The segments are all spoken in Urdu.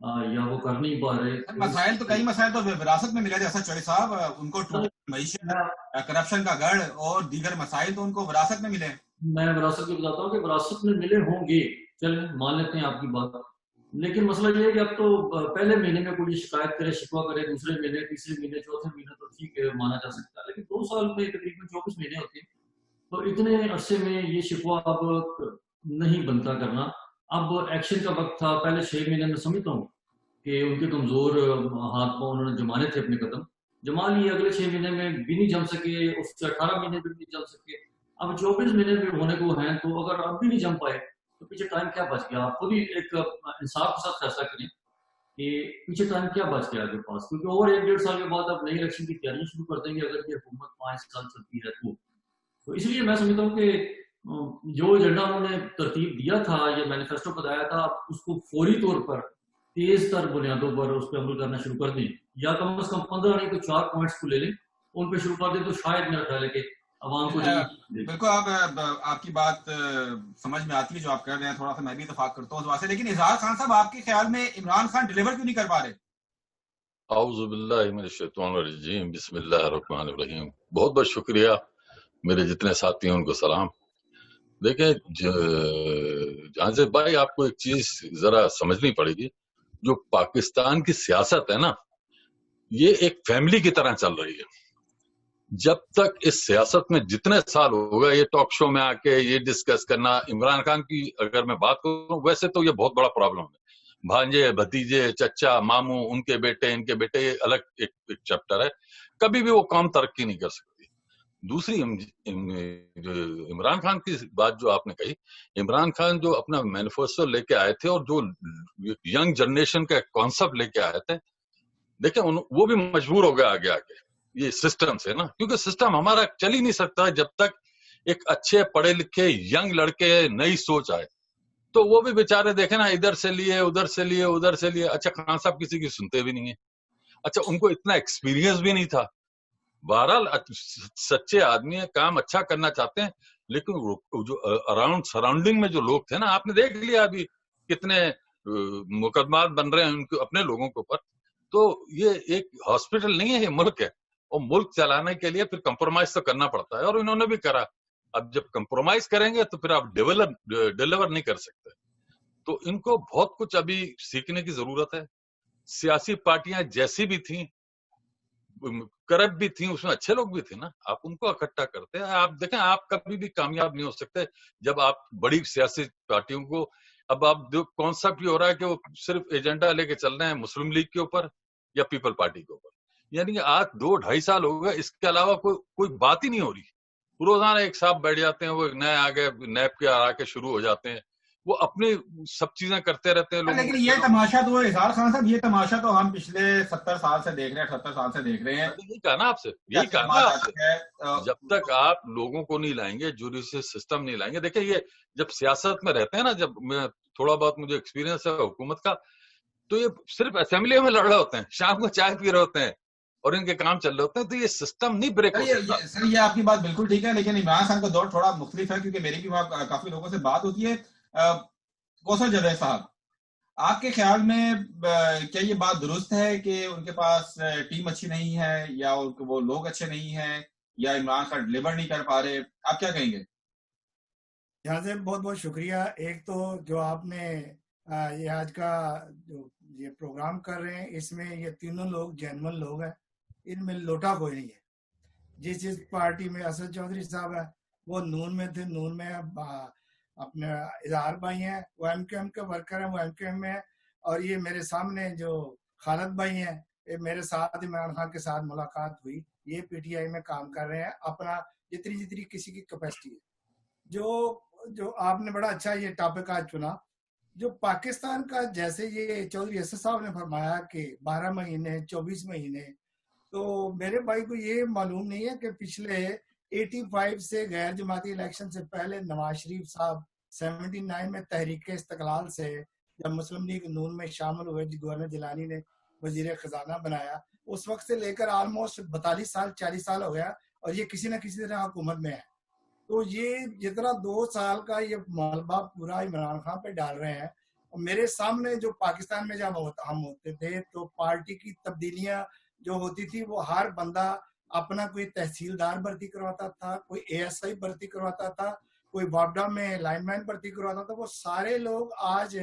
یا وہ کر نہیں پا رہے. مسائل تو کئی مسائل تو وراثت میں ملے تھے اسد چوہدری صاحب, ان کو معیشت, کرپشن کا گڑھ اور دیگر مسائل تو ان کو وراثت میں ملے. میں وراثت کی بتاتا ہوں کہ وراثت میں ملے ہوں گے, چلیں مان لیتے ہیں آپ کی بات, لیکن مسئلہ یہ ہے کہ اب تو پہلے مہینے میں کوئی شکایت کرے, شکوہ کرے, دوسرے مہینے, تیسرے مہینے, چوتھے مہینے تو ٹھیک ہے مانا جا سکتا ہے, لیکن 2 سال میں تقریباً 24 مہینے ہوتے ہیں, تو اتنے عرصے میں یہ شکوہ اب نہیں بنتا کرنا. اب ایکشن کا وقت تھا, پہلے 6 مہینے میں سمجھتا ہوں کہ ان کے کمزور ہاتھ پاؤں انہوں نے جمانے تھے, اپنے قدم جما لیے, اگلے 6 مہینے میں بھی نہیں جم سکے, اس سے 18 مہینے بھی نہیں جم سکے, اب 24 مہینے بھی ہونے کو ہیں, تو اگر اب بھی نہیں جم پائے تو پیچھے ٹائم کیا بچ گیا؟ آپ خود ہی ایک انصاف کے ساتھ فیصلہ کریں کہ پیچھے ٹائم کیا بچ گیا آپ کے پاس, کیونکہ اور 1-1.5 سال کے بعد آپ نئی الیکشن کی تیاری شروع کر دیں گے اگر یہ حکومت 5 سال چلتی ہے تو اس لیے میں سمجھتا ہوں کہ جو ایجنڈا انہوں نے ترتیب دیا تھا, یہ مینیفیسٹو بتایا تھا, آپ اس کو فوری طور پر تیز تر بنیادوں پر اس پہ عمل کرنا شروع کر دیں, یا کم از کم 15 نہیں تو 4 پوائنٹس کو لے لیں, ان پہ شروع کر دیں, تو شاید میرا خیال ہے کہ عوام کو بالکل آپ کی بات سمجھ میں آتی ہے جو آپ کر رہے ہیں, تھوڑا سا میں بھی اتفاق کرتا ہوں اس واسطے, لیکن اظہار خان صاحب آپ کے خیال میں عمران خان ڈیلیور کیوں نہیں کر پا رہے؟ اعوذ باللہ من الشیطان الرجیم, بسم اللہ الرحمن الرحیم. بہت بہت شکریہ, میرے جتنے ساتھی ہیں ان کو سلام. دیکھیں جہاں سے بھائی, آپ کو ایک چیز ذرا سمجھنی پڑے گی, جو پاکستان کی سیاست ہے نا, یہ ایک فیملی کی طرح چل رہی ہے. جب تک اس سیاست میں جتنے سال ہوگا, یہ ٹاک شو میں آ کے یہ ڈسکس کرنا, عمران خان کی اگر میں بات کروں, ویسے تو یہ بہت بڑا پرابلم ہے, بھانجے, بھتیجے, چچا, ماموں, ان کے بیٹے, ان کے بیٹے, یہ الگ ایک چیپٹر ہے. کبھی بھی وہ قوم ترقی نہیں کر سکتی. دوسری عمران خان کی بات جو آپ نے کہی, عمران خان جو اپنا مینیفیسٹو لے کے آئے تھے اور جو ینگ جنریشن کا کانسیپٹ لے کے آئے تھے, دیکھیں وہ بھی مجبور ہو گیا آگے آگے یہ سسٹم سے نا, کیونکہ سسٹم ہمارا چل ہی نہیں سکتا جب تک ایک اچھے پڑھے لکھے ینگ لڑکے نئی سوچ آئے. تو وہ بھی بیچارے دیکھیں نا, ادھر سے لیے, ادھر سے لیے, ادھر سے لیے. اچھا خان صاحب کسی کی سنتے بھی نہیں ہیں, اچھا ان کو اتنا ایکسپیرینس بھی نہیں تھا. بہرحال سچے آدمی ہیں, کام اچھا کرنا چاہتے ہیں, لیکن جو اراؤنڈ سراؤنڈنگ میں جو لوگ تھے نا, آپ نے دیکھ لیا ابھی کتنے مقدمات بن رہے ہیں ان کے اپنے لوگوں کے اوپر. تو یہ ایک ہاسپٹل نہیں ہے, یہ ملک ہے, اور ملک چلانے کے لیے پھر کمپرومائز تو کرنا پڑتا ہے, اور انہوں نے بھی کرا. اب جب کمپرومائز کریں گے تو پھر آپ ڈیلیور نہیں کر سکتے. تو ان کو بہت کچھ ابھی سیکھنے کی ضرورت ہے. سیاسی پارٹیاں جیسی بھی تھیں, کرپٹ بھی تھیں, اس میں اچھے لوگ بھی تھے نا, آپ ان کو اکٹھا کرتے ہیں. آپ دیکھیں, آپ کبھی بھی کامیاب نہیں ہو سکتے جب آپ بڑی سیاسی پارٹیوں کو, اب آپ کانسیپٹ یہ ہو رہا ہے کہ وہ صرف ایجنڈا لے کے چل رہے ہیں مسلم لیگ کے اوپر یا پیپل پارٹی کے اوپر. یعنی کہ آج 2-2.5 سال ہو گئے, اس کے علاوہ کوئی بات ہی نہیں ہو رہی. روزانہ ایک صاحب بیٹھ جاتے ہیں, وہ نئے آگے نیب کے آ کے شروع ہو جاتے ہیں, وہ اپنی سب چیزیں کرتے رہتے ہیں. لیکن یہ تماشا تو اظہار خان صاحب, یہ تماشا تو ہم پچھلے 70 سال سے دیکھ رہے ہیں, 78 سال سے دیکھ رہے ہیں. یہی کہا نا آپ سے, یہی کہا نا آپ سے, جب تک آپ لوگوں کو نہیں لائیں گے, جوڈیشل سسٹم نہیں لائیں گے. دیکھیں یہ جب سیاست میں رہتے ہیں نا, جب میں تھوڑا بہت مجھے ایکسپیرینس ہے حکومت کا, تو یہ صرف اسمبلی میں لڑ رہے ہوتے ہیں, شام کو چائے پی رہے ہوتے ہیں, اور ان کے کام چل رہے ہوتے ہیں. تو یہ سسٹم نہیں بریک ہو سکتا. سر یہ آپ کی بات بالکل ٹھیک ہے, لیکن عمران خان کا دور تھوڑا مختلف ہے, کیونکہ میری بھی وہاں کافی لوگوں سے بات ہوتی ہے. کوثر جاوید صاحب, آپ کے خیال میں کیا یہ بات درست ہے کہ ان کے پاس ٹیم اچھی نہیں ہے, یا وہ لوگ اچھے نہیں ہیں, یا عمران خان ڈیلیور نہیں کر پا رہے؟ آپ کیا کہیں گے؟ یہاں سے بہت بہت شکریہ. ایک تو جو آپ نے یہ آج کا جو یہ پروگرام کر رہے ہیں, اس میں یہ تینوں لوگ جینون لوگ ہیں, ان میں لوٹا کوئی نہیں ہے. جس پارٹی میں اسد چودھری صاحب ہے وہ نون میں تھے, نون میں اپنے اظہار بھائی ہیں, وہ ایم کیو ایم کے ورکر ہیں, وہ ایم کیو ایم میں ہے. اور یہ میرے سامنے جو خالد بھائی ہیں, یہ میرے ساتھ عمران خان کے ساتھ ملاقات ہوئی, یہ پی ٹی آئی میں کام کر رہے ہیں, اپنا جتنی کسی کی کیپیسٹی ہے. جو آپ نے بڑا اچھا یہ ٹاپک آج چنا, جو پاکستان کا, جیسے یہ چودھری اسد صاحب نے فرمایا کہ 12 مہینے 24 مہینے, تو میرے بھائی کو یہ معلوم نہیں ہے کہ پچھلے 85 سے غیر جماعتی الیکشن سے پہلے نواز شریف صاحب 79 میں تحریک استقلال سے جب مسلم لیگ نون میں شامل ہوئے, گورنر جیلانی نے وزیر خزانہ بنایا, اس وقت سے لے کر آلموسٹ 42 سال 40 سال ہو گیا, اور یہ کسی نہ کسی طرح حکومت میں ہے. تو یہ جتنا 2 سال کا یہ مالبہ پورا عمران خان پہ ڈال رہے ہیں, میرے سامنے جو پاکستان میں جب ہم ہوتے تھے تو پارٹی کی تبدیلیاں جو ہوتی تھی وہ ہر بندہ اپنا کوئی تحصیلدار بھرتی کرواتا تھا, کوئی ASI بھرتی کرواتا تھا, کوئی واپڈا میں لائن مین بھرتی کرواتا تھا. وہ سارے لوگ آج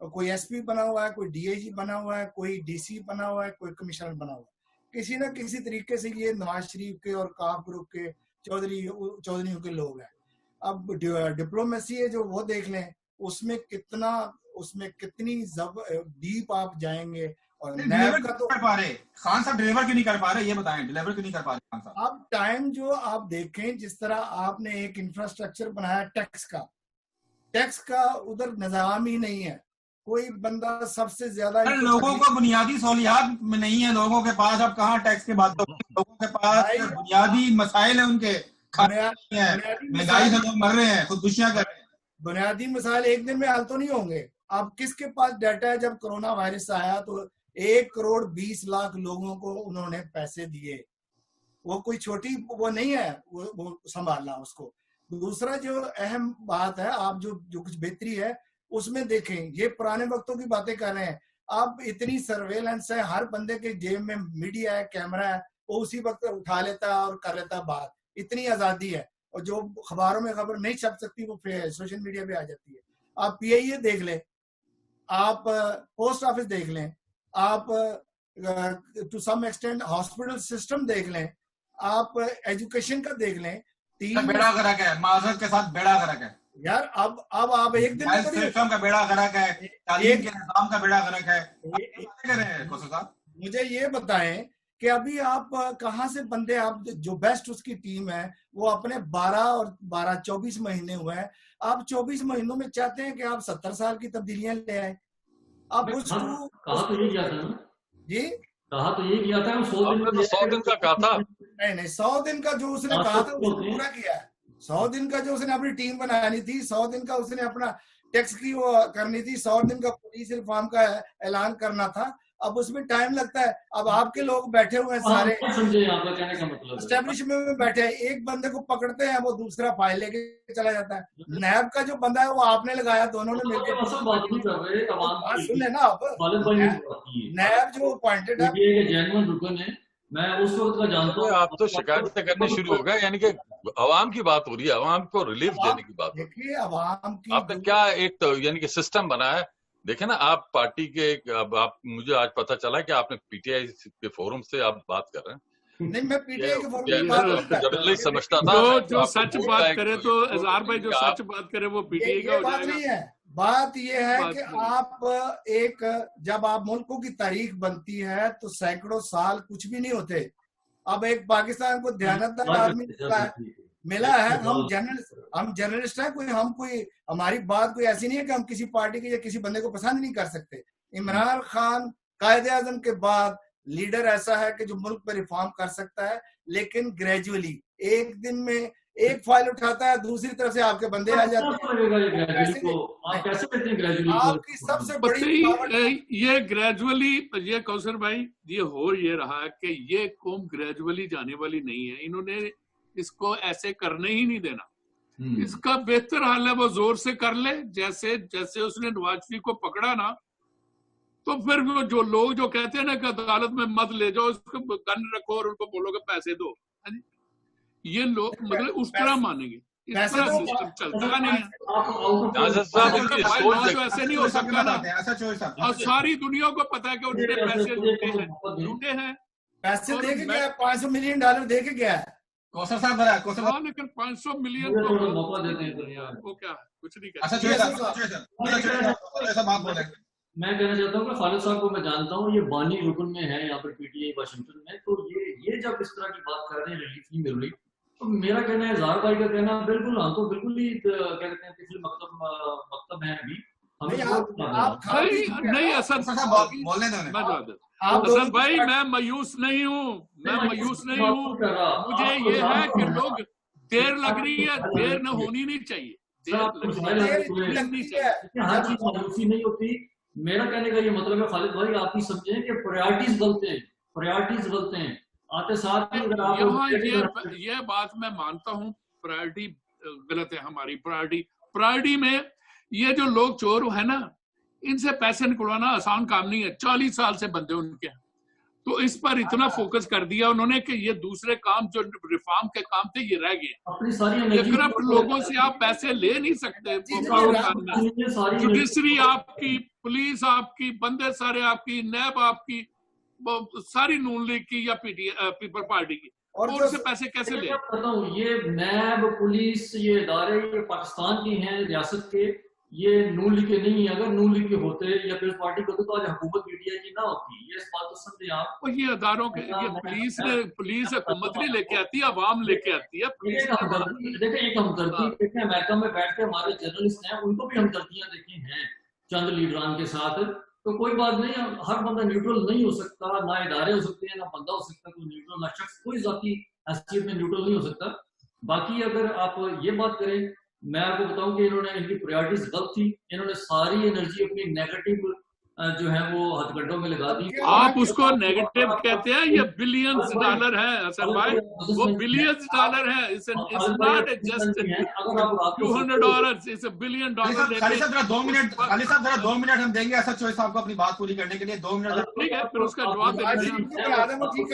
کوئی SP بنا ہوا ہے, کوئی DIG بنا ہوا ہے, کوئی DC بنا ہوا ہے, کوئی کمشنر بنا ہوا ہے. کسی نہ کسی طریقے سے یہ نواز شریف کے اور کاف گروپ کے چودھریوں کے لوگ ہیں. اب ڈپلومیسی ہے جو وہ دیکھ لیں, اس میں کتنی ڈیپ آپ جائیں گے. اور نیب کا تو خان صاحب ڈیلیور کیوں نہیں کر پا رہے, یہ بتائیں ڈیلیور کیوں نہیں کر پا رہے خان صاحب؟ اب ٹائم جو آپ دیکھیں, جس طرح آپ نے ایک انفراسٹرکچر بنایا ٹیکس کا ادھر نظام ہی نہیں ہے. کوئی بندہ سب سے زیادہ لوگوں کو بنیادی سہولیات میں نہیں ہے لوگوں کے پاس. اب کہاں ٹیکس کی بات کریں, لوگوں کے پاس بنیادی مسائل ہیں, ان کے مہنگائی سے لوگ مر رہے ہیں, خودکشیاں کر رہے ہیں. بنیادی مسائل ایک دن میں حل تو نہیں ہوں گے. اب کس کے پاس ڈیٹا ہے؟ جب کرونا وائرس آیا تو 1,20,00,000 لوگوں کو انہوں نے پیسے دیے. وہ کوئی چھوٹی وہ نہیں ہے وہ سنبھالنا اس کو. دوسرا جو اہم بات ہے, آپ جو کچھ بہتری ہے اس میں دیکھیں, یہ پرانے وقتوں کی باتیں کر رہے ہیں. اب اتنی سرویلنس ہے, ہر بندے کے جیب میں میڈیا ہے, کیمرہ ہے, وہ اسی وقت اٹھا لیتا ہے اور کر لیتا ہے بات. اتنی آزادی ہے, اور جو اخباروں میں خبر نہیں چھپ سکتی وہ سوشل میڈیا پہ آ جاتی ہے. آپ PIA دیکھ لیں, آپ پوسٹ آفس دیکھ لیں, آپ to some extent hospital system دیکھ لیں, آپ ایجوکیشن کا دیکھ لیں. بیڑا غرق ہے, معذرت کے ساتھ بیڑا غرق ہے یار. اب آپ ایک دن سسٹم کا بیڑا غرق ہے, تعلیم کے نظام کا بیڑا غرق ہے. مجھے یہ بتائیں کہ ابھی آپ کہاں سے بندے, آپ جو بیسٹ اس کی ٹیم ہے وہ اپنے 24 مہینے ہوئے ہیں, آپ 24 مہینوں میں چاہتے ہیں کہ آپ 70 سال کی تبدیلیاں لے آئے. آپ اس کو کہا تو یہ کیا تھا جی, کہا تو یہ کیا تھا 100 دن کا کہا تھا. نہیں 100 دن کا جو اس نے کہا تھا وہ پورا کیا ہے. 100 دن کا جو اس نے اپنی ٹیم بنانی تھی, 100 دن کا اس نے اپنا ٹیکس کی وہ کرنی تھی, 100 دن کا پولیس ریفارم کا اعلان کرنا تھا. اب اس میں ٹائم لگتا ہے. اب آپ کے لوگ بیٹھے ہوئے ہیں سارے اسٹیبلشمنٹ میں بیٹھے ہیں, ایک بندے کو پکڑتے ہیں وہ دوسرا فائل لے کے چلا جاتا ہے. نیب کا جو بندہ ہے وہ آپ نے لگایا, دونوں نے مل کے سن لیں نا. آپ نیب جو اپوائنٹڈ ہے, میں اس وقت کا جانتا ہوں. آپ تو شکایتیں کرنے شروع ہو گئے, یعنی کہ عوام کی بات ہو رہی ہے, عوام کو ریلیف دینے کی بات. دیکھیے عوام کی آپ نے کیا ایک یعنی کہ سسٹم بنایا. دیکھیں نا, آپ پارٹی کے, اب آپ مجھے آج پتا چلا کہ آپ نے PTI کے فورم سے آپ بات کر رہے ہیں. نہیں, میں PTI کے فورم سے بات نہیں سمجھتا تھا. جو سچ بات کرے تو اظہار بھائی جو سچ بات کرے وہ PTI کا ہو جائے گا. بات یہ ہے کہ آپ ایک, جب آپ ملکوں کی تاریخ بنتی ہے تو سینکڑوں سال کچھ بھی نہیں ہوتے. اب ایک پاکستان کو دیانتدار آدمی ملا ہے, ہم جرنلسٹ ہیں, کوئی ہماری بات کوئی ایسی نہیں ہے کہ ہم کسی پارٹی کے یا کسی بندے کو پسند نہیں کر سکتے. عمران خان قائد اعظم کے بعد لیڈر ایسا ہے کہ جو ملک پہ ریفارم کر سکتا ہے, لیکن گریجولی ایک دن میں ایک فائل اٹھاتا ہے, دوسری طرف سے آپ کے بندے آ جاتے ہیں. آپ کی سب سے بڑی یہ گریجولی, یہ کوثر بھائی یہ ہو یہ رہا کہ یہ قوم گریجولی جانے والی نہیں ہے. انہوں نے اس کو ایسے کرنے ہی نہیں دینا. اس کا بہتر حال ہے وہ زور سے کر لے, جیسے اس نے نواز شریف کو پکڑا نا, تو پھر وہ جو لوگ جو کہتے ہیں نا کہ عدالت میں مت لے جاؤ, اس کو گن رکھو اور ان کو بولو کہ پیسے دو, یہ لوگ مطلب اس طرح مانیں گے. اس طرح سسٹم چلتا نہیں ہے, ایسے نہیں ہو سکتا نا. اور ساری دنیا کو پتا ہے کہ انہوں نے پیسے لوٹے ہیں. پیسے دے کے گیا, $500 ملین دے کے گیا ہے. لیکن 500 ملین وہ کیا کچھ نہیں کہتے. میں کہنا چاہتا ہوں کہ خالد صاحب کو میں جانتا ہوں, یہ بانی رکن میں ہے یہاں پر PTI واشنگٹن میں. تو یہ جب اس طرح کی بات کر رہے ہیں ریلیف نہیں مل رہی, تو میرا کہنا ہے اظہار بھائی کا کہنا بالکل, ہم تو بالکل ہی کیا کہتے ہیں پچھلے مکتب ہیں ابھی. نہیں حسن بھائی, میں مایوس نہیں ہوں, مجھے یہ ہے کہ لوگ دیر لگ رہی ہے, دیر نہ ہونی نہیں چاہیے. ہر چیز مایوسی نہیں ہوتی. میرا کہنے کا یہ مطلب ہے خالد بھائی, آپ ہی سمجھیں کہ پرائرٹیز غلط ہیں. آتے ساتھ یہاں یہ بات میں مانتا ہوں, پرائرٹی غلط ہے ہماری. پرائرٹی میں یہ جو لوگ چور ہے نا, ان سے پیسے نکلوانا آسان کام نہیں ہے, 40 سال سے بندے ان کے ہیں. تو اس پر اتنا فوکس کر دیا انہوں نے کہ یہ دوسرے کام جو ریفارم کے کام تھے یہ رہ گئے. یہ کرپٹ لوگوں سے آپ پیسے لے نہیں سکتے. جوڈیشری آپ کی, پولیس آپ کی, بندے سارے آپ کی, نیب آپ کی, ساری نون لیگ کی یا پیپل پارٹی کی, اور ان سے پیسے کیسے لے؟ یہ نیب, پولیس, یہ ادارے یہ پاکستان کی ہیں, ریاست کے, یہ نون لیگ کے نہیں ہیں. اگر نون لیگ کے ہوتے یا پیپلز پارٹی کے ہوتے تو آج حکومت میڈیا کی نہ ہوتی. یہ اس بات کو سمجھیں آپ. یہ اداروں کے, یہ پولیس حکومت نہیں لے کے آتی, عوام لے کے آتی ہے. دیکھیں ایک ہمدردی, دیکھیں امریکہ میں بیٹھ کے ہمارے جرنلسٹ ہیں, ان کو بھی ہمدردیاں دیکھی ہیں چند لیڈران کے ساتھ. تو کوئی بات نہیں, ہر بندہ نیوٹرل نہیں ہو سکتا, نہ ادارے ہو سکتے ہیں, نہ بندہ ہو سکتا کوئی نیوٹرل, نہ شخص کوئی ذاتی حیثیت میں نیوٹرل نہیں ہو سکتا. باقی اگر آپ یہ بات کریں, میں آپ کو بتاؤں کہ انہوں نے ان کی پریورٹیز غلط تھی. انہوں نے ساری انرجی اپنی نیگیٹو جو ہے وہ ہتھ گڈوں میں لگا دی. آپ اس کو نیگیٹو کہتے ہیں, یہ بلینز ڈالر ہے حسن بھائی, وہ بلینز ڈالر ہے. It's not just $200, it's $1 billion. خالد صاحب ذرا 2 منٹ, خالد صاحب ذرا 2 منٹ ہم دیں گے اسد چوہدری صاحب کو اپنی بات پوری کرنے کے لیے. 2 منٹ ٹھیک ہے, پھر اس کا جواب دے دیں. آپ 1-2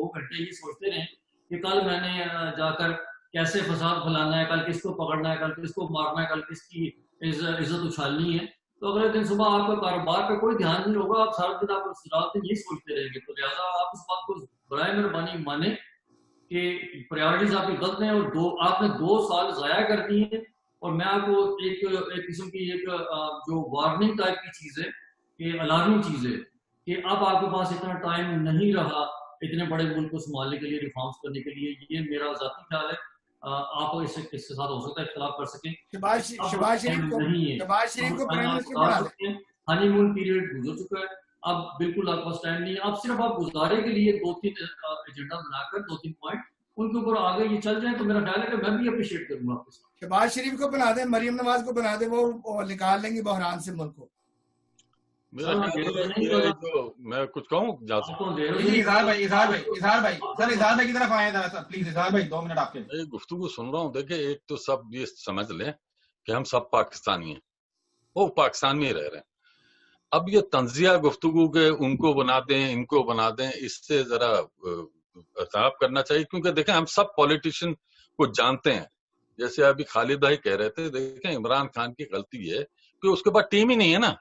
گھنٹے یہ سوچتے رہیں کہ کل میں نے جا کر کیسے فساد پھیلانا ہے, کل کس کو پکڑنا ہے, کل کس کو مارنا ہے, کل کس کی عزت اچھالنی ہے. تو اگلے دن صبح آپ کا کاروبار پہ کوئی دھیان نہیں ہوگا, آپ سارا دن آپ رات دن یہی سوچتے رہیں گے. تو لہٰذا آپ اس بات کو برائے مہربانی مانیں کہ پریورٹیز آپ کی غلط ہیں, اور آپ نے 2 سال ضائع کر دیے ہیں. اور میں آپ کو ایک قسم کی ایک جو وارننگ ٹائپ کی چیز ہے, کہ الارمنگ چیز ہے, کہ اب آپ کے پاس اتنا ٹائم نہیں رہا اتنے بڑے ملک کو سنبھالنے کے لیے, ریفارمس کرنے کے لیے. یہ میرا ذاتی خیال ہے. آپ اس کے ساتھ ہو سکتا ہے اختلاف کر سکیں. شہباز شریف کو پرائم منسٹر بنا دیں. ہانی مون پیریڈ گزر چکا ہے, اب بالکل آپ پاس ٹائم نہیں ہے. اب صرف آپ گزارے کے لیے 2-3 ایجنڈا بنا کر 2-3 پوائنٹ ان کے اوپر آگے یہ چل جائیں تو میرا خیال ہے کہ میں بھی اپریشیٹ کروں گا آپ کے ساتھ. شہباز شریف کو بنا دیں, مریم نواز کو بنا دیں, وہ نکال لیں گے بحران سے ملک کو. میں کچھ کہوں اظہار بھائی کی طرف آئے تھا پلیز. اظہار بھائی 2 منٹ آپ کے. گفتگو سن رہا ہوں. دیکھیں ایک تو سب یہ سمجھ لیں کہ ہم سب پاکستانی ہیں, وہ پاکستان میں ہی رہ رہے ہیں. اب یہ تنزیہ گفتگو کے ان کو بنا دیں ان کو بنا دیں, اس سے ذرا احتیاط کرنا چاہیے. کیونکہ دیکھیں ہم سب پولیٹیشین کو جانتے ہیں. جیسے ابھی خالد بھائی کہہ رہے تھے, دیکھیں عمران خان کی غلطی ہے کہ اس کے پاس ٹیم ہی نہیں ہے نا.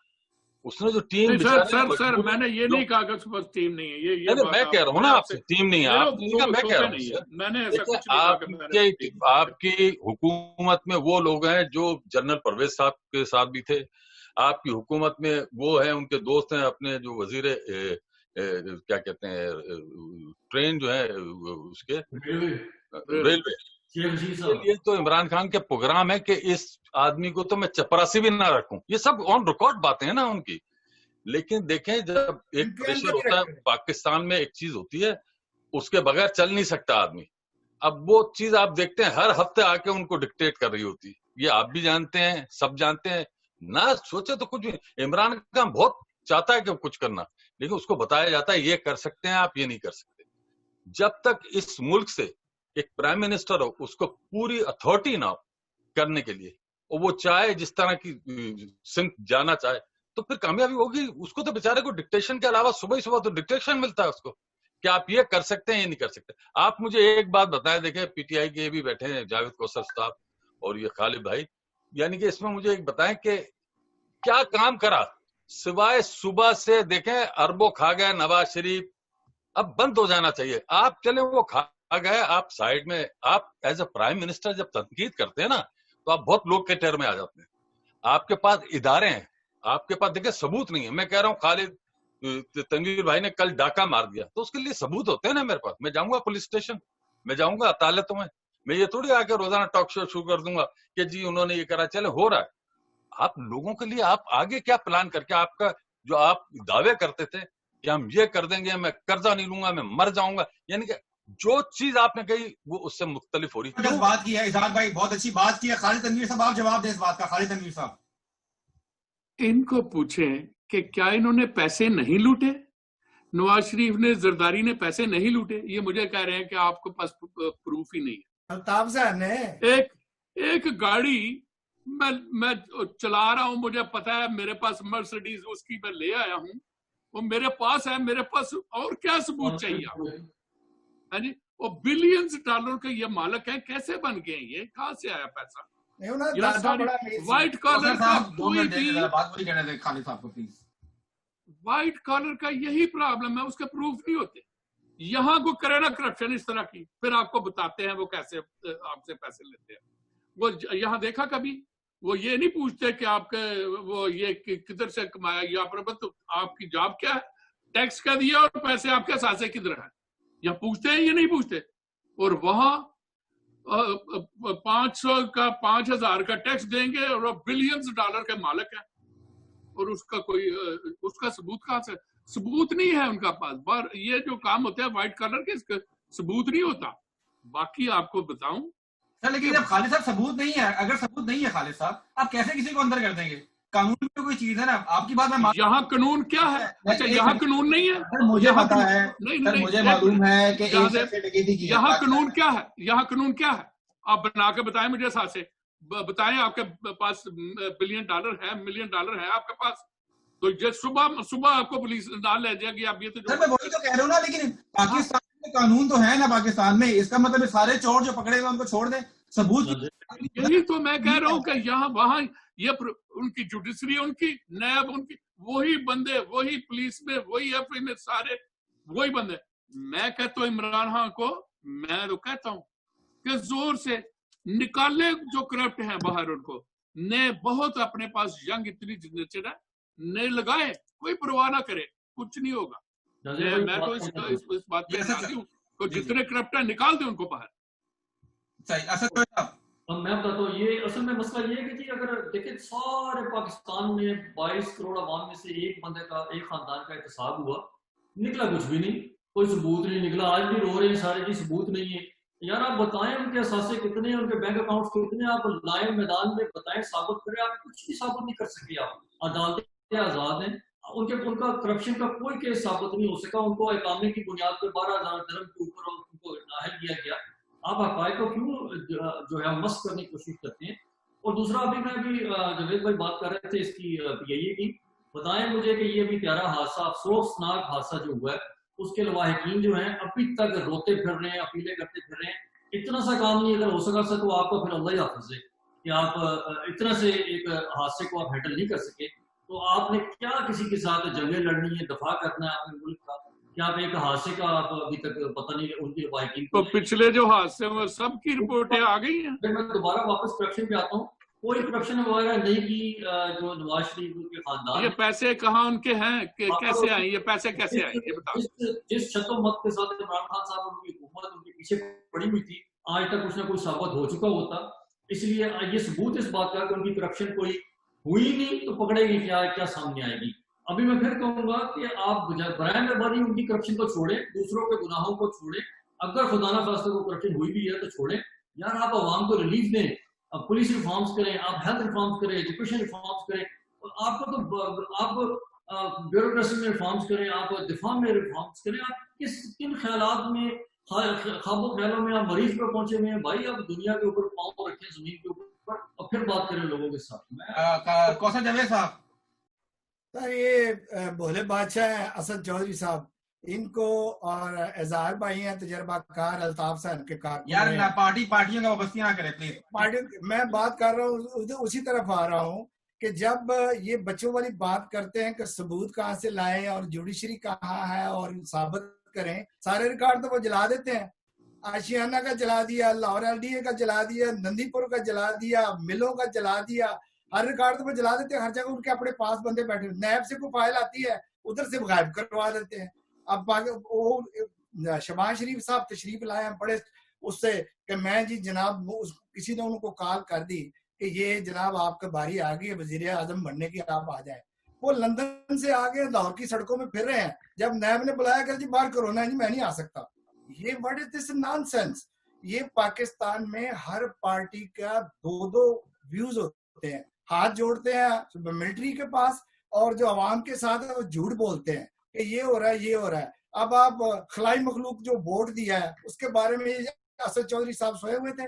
اس نے جو ٹیم, سر میں نے یہ نہیں کہا کہ اس کے پاس ٹیم نہیں ہے. یہ میں کہہ رہا ہوں نا آپ سے ٹیم نہیں ہے. میں کہہ رہا ہوں آپ کی حکومت میں وہ لوگ ہیں جو جنرل پرویز صاحب کے ساتھ بھی تھے. آپ کی حکومت میں وہ ہیں, ان کے دوست ہیں اپنے جو وزیر کیا کہتے ہیں ٹرین جو ہے اس کے ریلوے. یہ تو عمران خان کے پروگرام ہے کہ اس آدمی کو تو میں چپراسی بھی نہ رکھوں. یہ سب آن ریکارڈ باتیں ہیں نا ان کی. لیکن دیکھیں جب ایک پریشر ہوتا ہے پاکستان میں, ایک چیز ہوتی ہے اس کے بغیر چل نہیں سکتا آدمی. اب وہ چیز آپ دیکھتے ہیں ہر ہفتے آ کے ان کو ڈکٹیٹ کر رہی ہوتی. یہ آپ بھی جانتے ہیں, سب جانتے ہیں. نہ سوچے تو کچھ. عمران خان بہت چاہتا ہے کہ کچھ کرنا, لیکن اس کو بتایا جاتا ہے یہ کر سکتے ہیں آپ, یہ نہیں کر سکتے. جب تک اس ملک سے ایک پرائم منسٹر ہو, اس کو پوری اتھارٹی نہ ہو کرنے کے لیے, اور وہ چاہے جس طرح کی سمت جانا چاہے, تو پھر کامیابی ہوگی. اس کو تو بیچارے کو ڈکٹیشن کے علاوہ صبح ہی صبح تو ڈکٹیشن ملتا ہے اس کو کہ آپ یہ کر سکتے ہیں یہ نہیں کر سکتے. آپ مجھے ایک بات بتائیں, دیکھیں پی ٹی آئی کے بھی بیٹھے ہیں جاوید کوثر صاحب اور یہ خالد بھائی, یعنی کہ اس میں مجھے ایک بتائیں کہ کیا کام کرا سوائے صبح سے دیکھیں اربوں کھا گئے نواز شریف. اب بند ہو جانا چاہیے. آپ چلیں وہ کھا گئے, آپ سائڈ میں, آپ ایز اے پرائم منسٹر جب تنقید کرتے ہیں نا تو آپ بہت لوگ کے ٹیر میں آ جاتے ہیں. آپ کے پاس ادارے ہیں, آپ کے پاس دیکھیں ثبوت نہیں ہے. میں کہہ رہا ہوں خالد تنویر بھائی نے کل ڈاکہ مار دیا, تو اس کے لیے ثبوت ہوتے ہیں نا میرے پاس. میں جاؤں گا پولیس اسٹیشن, میں جاؤں گا عدالتوں میں. میں یہ تھوڑی آ کے روزانہ ٹاک شو شروع کر دوں گا کہ جی انہوں نے یہ کرا. چلے ہو رہا ہے. آپ لوگوں کے لیے آپ آگے کیا پلان کر کے, آپ کا جو آپ دعوے کرتے تھے کہ ہم یہ کر دیں گے, میں قرضہ نہیں لوں گا, میں مر جاؤں گا, یعنی کہ جو چیز آپ نے کہی وہ اس سے مختلف ہو رہی ہے. بات کی ہے اظہار بھائی, بہت اچھی بات کی ہے. خالد تنویر صاحب آپ جواب دیں اس بات کا. خالد تنویر صاحب ان کو پوچھیں کہ کیا انہوں نے پیسے نہیں لوٹے؟ نواز شریف نے, زرداری نے پیسے نہیں لوٹے؟ یہ مجھے کہہ رہے ہیں کہ آپ کے پاس پروف ہی نہیں ہے. الطاف صاحب نے ایک گاڑی میں چلا رہا ہوں, مجھے پتا ہے میرے پاس مرسڈیز اس کی میں لے آیا ہوں, وہ میرے پاس ہے, میرے پاس اور کیا ثبوت چاہیے آپ کو؟ جی وہ بلینز ڈالر کے یہ مالک ہیں, کیسے بن گئے ہیں, یہ کہاں سے آیا پیسہ؟ وائٹ کالر کا کوئی بھی وائٹ کالر کا یہی پرابلم ہے, اس کے پروف نہیں ہوتے. یہاں کو کرے نا کرپشن اس طرح کی, پھر آپ کو بتاتے ہیں وہ کیسے آپ سے پیسے لیتے ہیں. وہ یہاں دیکھا کبھی وہ یہ نہیں پوچھتے کہ آپ کے وہ یہ کدھر سے کمایا, یا آپ کی جاب کیا ہے, ٹیکس کیا دیا اور پیسے آپ کے ساتھ سے کدھر ہے, یا پوچھتے ہیں یہ نہیں پوچھتے. اور وہاں 500 کا 5000 کا ٹیکس دیں گے اور وہ بلینز ڈالر کے مالک ہیں, اور اس کا کوئی اس کا ثبوت کہاں سے؟ ثبوت نہیں ہے ان کا پاس. یہ جو کام ہوتا ہے وائٹ کالر کے, اس کا ثبوت نہیں ہوتا. باقی آپ کو بتاؤں لیکن جب خالد صاحب ثبوت نہیں ہے, اگر ثبوت نہیں ہے خالد صاحب, آپ کیسے کسی کو اندر کر دیں گے؟ قانون میں کوئی چیز ہے نا, آپ کی بات میں یہاں قانون کیا ہے؟ اچھا یہاں قانون نہیں ہے, مجھے پتا ہے, مجھے معلوم ہے کہ یہاں قانون کیا ہے, یہاں قانون کیا ہے آپ بنا کے بتائیں مجھے, ساتھ سے بتائیں. آپ کے پاس بلین ڈالر ہے, ملین ڈالر ہے آپ کے پاس, تو صبح آپ کو پولیس ڈال لے جائے گی. آپ یہ تو میں وہی تو کہہ رہا ہوں نا, لیکن پاکستان میں قانون تو ہے نا پاکستان میں, اس کا مطلب سارے چور جو پکڑے ہوئے ان کو چھوڑ دیں. ثبوت یہی تو میں کہہ رہا ہوں کہ یہاں وہاں یہ ان کی جوڈیشری, ان کی نیب, ان کی وہی بندے, وہی پولیس میں, وہی ایف آئی میں, سارے وہی بندے. میں کہتا ہوں عمران خان کو, میں تو کہتا ہوں کہ زور سے نکالے جو کرپٹ ہیں باہر, ان کو نے بہت اپنے پاس ینگ اتنی جنریشن ہے, نے لگائے, کوئی پرواہ نہ کرے, کچھ نہیں ہوگا. میں تو اس بات پہ راضی ہوں کہ جتنے کرپٹ ہیں نکال دیں ان کو باہر. میں بتاتا ہوں, یہ اصل میں مسئلہ یہ ہے کہ جی اگر دیکھیں سارے پاکستان میں 22 کروڑ عوام میں سے ایک بندے کا, ایک خاندان کا احتساب ہوا, نکلا کچھ بھی نہیں, کوئی ثبوت نہیں نکلا. آج بھی رو رہے ہیں سارے, جی ثبوت نہیں ہے. یار آپ بتائیں ان کے اثاثے کتنے ہیں, ان کے بینک اکاؤنٹس کتنے, آپ لائیں میدان میں بتائیں, ثابت کریں. آپ کچھ بھی ثابت نہیں کر سکے. آپ عدالتیں آزاد ہیں, ان کا کرپشن کا کوئی کیس ثابت نہیں ہو سکا. ان کو اقامے کی بنیاد پر 12,000 درہم کے اوپر ان کو نااہل کیا گیا. آپ حقائق کو کیوں جو ہے مس کرنے کی کوشش کرتے ہیں؟ اور دوسرا ابھی میں بھی جاوید بھائی بات کر رہے تھے اس کی پی آئی اے کی, بتائیں مجھے کہ یہ بھی پیارا حادثہ, افسوسناک حادثہ جو ہوا ہے, اس کے لواحقین جو ہیں ابھی تک روتے پھر رہے ہیں, اپیلیں کرتے پھر رہے ہیں. اتنا سا کام نہیں اگر ہو سکا تو آپ کا پھر اللہ ہی حافظ ہے کہ آپ اتنا سے ایک حادثے کو آپ ہینڈل نہیں کر سکے. تو آپ نے کیا کسی کے ساتھ جنگیں لڑنی ہے, دفاع کرنا ہے اپنے ملک کا, کیا آپ ایک حادثے کا آپ ابھی تک پتہ نہیں ان کے لواحقین تو پچھلے جو حادثے میں سب کی رپورٹیں آ گئی ہیں. پھر میں دوبارہ واپس کرپشن پہ آتا ہوں. کوئی کرپشن وغیرہ نہیں کی جو نواز شریف کے خاندان, یہ پیسے کہاں ان کے ہیں, کیسے آئیں یہ پیسے, کیسے آئیں یہ بتاؤ. جس چھت و مت کے ساتھ عمران خان صاحب ان کی حکومت ان کے پیچھے پڑی ہوئی تھی, آج تک کچھ نہ کچھ ثابت ہو چکا ہوتا. اس لیے یہ ثبوت اس بات کا کہ ان کی کرپشن کوئی ہوئی نہیں تو پکڑے گی کیا سامنے آئے گی. ابھی میں پھر کہوں گا کہ آپ برائے مہربانی ان کی کرپشن کو چھوڑیں, دوسروں کے گناہوں کو چھوڑیں. اگر خدا نہ خواستہ کو کرپشن ہوئی بھی ہے تو چھوڑیں. یار آپ عوام کو ریلیف دیں, آپ پولیس ریفارمز کریں, آپ ہیلتھ ریفارمز کریں, ایجوکیشن ریفارمز کریں. آپ کو تو آپ بیوروکریسی میں ریفارمز کریں, آپ دفاع میں ریفارمز کریں. آپ کن خیالات میں, خواب و خیالوں میں آپ مریض پر پہنچے ہوئے ہیں؟ بھائی آپ دنیا کے اوپر پاؤں رکھیں, زمین کے اوپر, اور پھر بات کریں لوگوں کے ساتھ. کوثر جاوید صاحب, سر یہ بھولے بادشاہ ہیں اسد چودھری صاحب, ان کو اور اظہار بھائی ہیں تجربہ کار, الطاف صاحب کے کار. یار پارٹیوں کا وابستیاں نہ کرے پلیز. میں بات کر رہا ہوں, اسی طرف آ رہا ہوں کہ جب یہ بچوں والی بات کرتے ہیں کہ ثبوت کہاں سے لائیں اور جوڈیشری کہاں ہے اور ثابت کریں, سارے ریکارڈ تو وہ جلا دیتے ہیں. آشیانہ کا جلا دیا, لاہور ایل ڈی اے کا جلا دیا, نندی پور کا جلا دیا, ملوں کا جلا دیا, ہر ریکارڈ تو وہ جلا دیتے ہیں. ہر جگہ ان کے اپنے پاس بندے بیٹھے, نیب سے کوئی فائل آتی ہے ادھر سے غائب کروا دیتے ہیں. اب شہباز شریف صاحب تشریف لائے ہیں بڑے اس سے کہ میں جی جناب, کسی نے ان کو کال کر دی کہ یہ جناب آپ کا باری آ گئی ہے وزیر اعظم بننے کی, آپ آ جائیں. وہ لندن سے آگے لاہور کی سڑکوں میں پھر رہے ہیں. جب نیب نے بلایا کہ جی باہر کرونا ہے, جی میں نہیں آ سکتا. یہ what is this naan sense. یہ پاکستان میں ہر پارٹی کا 2 ویوز ہوتے ہیں, ہاتھ جوڑتے ہیں ملٹری کے پاس, اور جو عوام کے ساتھ ہے وہ جھوٹ بولتے ہیں کہ یہ ہو رہا ہے, یہ ہو رہا ہے. اب آپ خلائی مخلوق جو ووٹ دیا ہے اس کے بارے میں اسد چودھری صاحب سوئے ہوئے تھے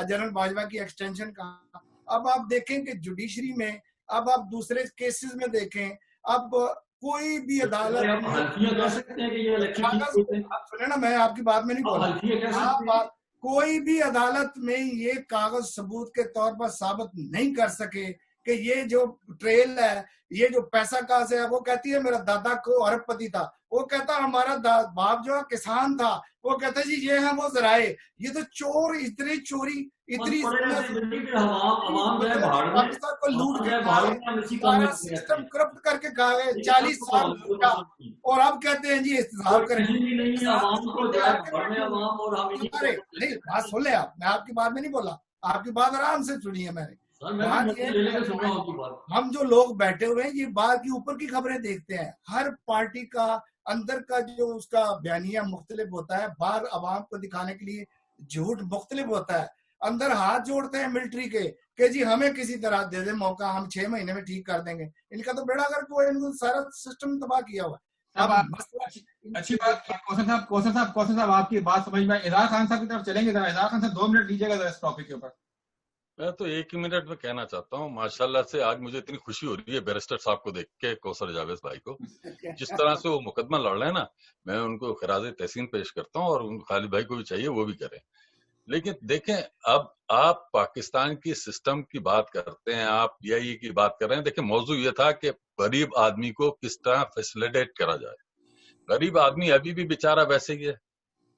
جنرل باجوہ کی ایکسٹینشن کا. اب آپ دیکھیں کہ جوڈیشری میں, اب آپ دوسرے کیسز میں دیکھیں, اب کوئی بھی عدالت سنیں نا, میں آپ کی بات میں نہیں بولا, کوئی بھی عدالت میں یہ کاغذ ثبوت کے طور پر ثابت نہیں کر سکے کہ یہ جو ٹریل ہے, یہ جو پیسہ کہاں سے ہے. وہ کہتی ہے میرا دادا کو ارب پتی تھا, وہ کہتا ہمارا باپ جو ہے کسان تھا, وہ کہتا جی یہ ہیں وہ ذرائع. یہ تو چور, اتنی چوری, اتنی پاکستان کو لوٹ کے سارا سسٹم کرپٹ کر کے کھا گئے 40 سال, اور اب کہتے ہیں جی احتجاج کریں. نہیں بات سن لیں آپ, میں آپ کی بات میں نہیں بولا, آپ کی بات آرام سے سنی ہے میں نے. ہم جو لوگ بیٹھے ہوئے ہیں یہ باہر کی اوپر کی خبریں دیکھتے ہیں. ہر پارٹی کا اندر کا جو اس کا بیانیہ مختلف ہوتا ہے, باہر عوام کو دکھانے کے لیے جھوٹ مختلف ہوتا ہے. اندر ہاتھ جوڑتے ہیں ملٹری کے کہ جی ہمیں کسی طرح دے دیں موقع, ہم 6 مہینے میں ٹھیک کر دیں گے. ان کا تو بیڑا گرک ہوا ہے, ان کو سارا سسٹم تباہ کیا ہوا ہے. اچھی بات کوثر صاحب آپ کی بات سمجھ میں. اظہار خان صاحب کی طرف چلیں گے. اظہار خان صاحب 2 منٹ لیجیے گا اس ٹاپک کے اوپر. میں تو 1 منٹ میں کہنا چاہتا ہوں, ماشاءاللہ سے آج مجھے اتنی خوشی ہو رہی ہے بیرسٹر صاحب کو دیکھ کے, کوثر جاوید بھائی کو, جس طرح سے وہ مقدمہ لڑ رہے ہیں نا, میں ان کو خراج تحسین پیش کرتا ہوں, اور خالد بھائی کو بھی چاہیے وہ بھی کریں. لیکن دیکھیں, اب آپ پاکستان کی سسٹم کی بات کرتے ہیں, آپ پی آئی اے کی بات کر رہے ہیں. دیکھیں موضوع یہ تھا کہ غریب آدمی کو کس طرح فیسیلیٹیٹ کرا جائے. غریب آدمی ابھی بھی بیچارہ ویسے ہی ہے.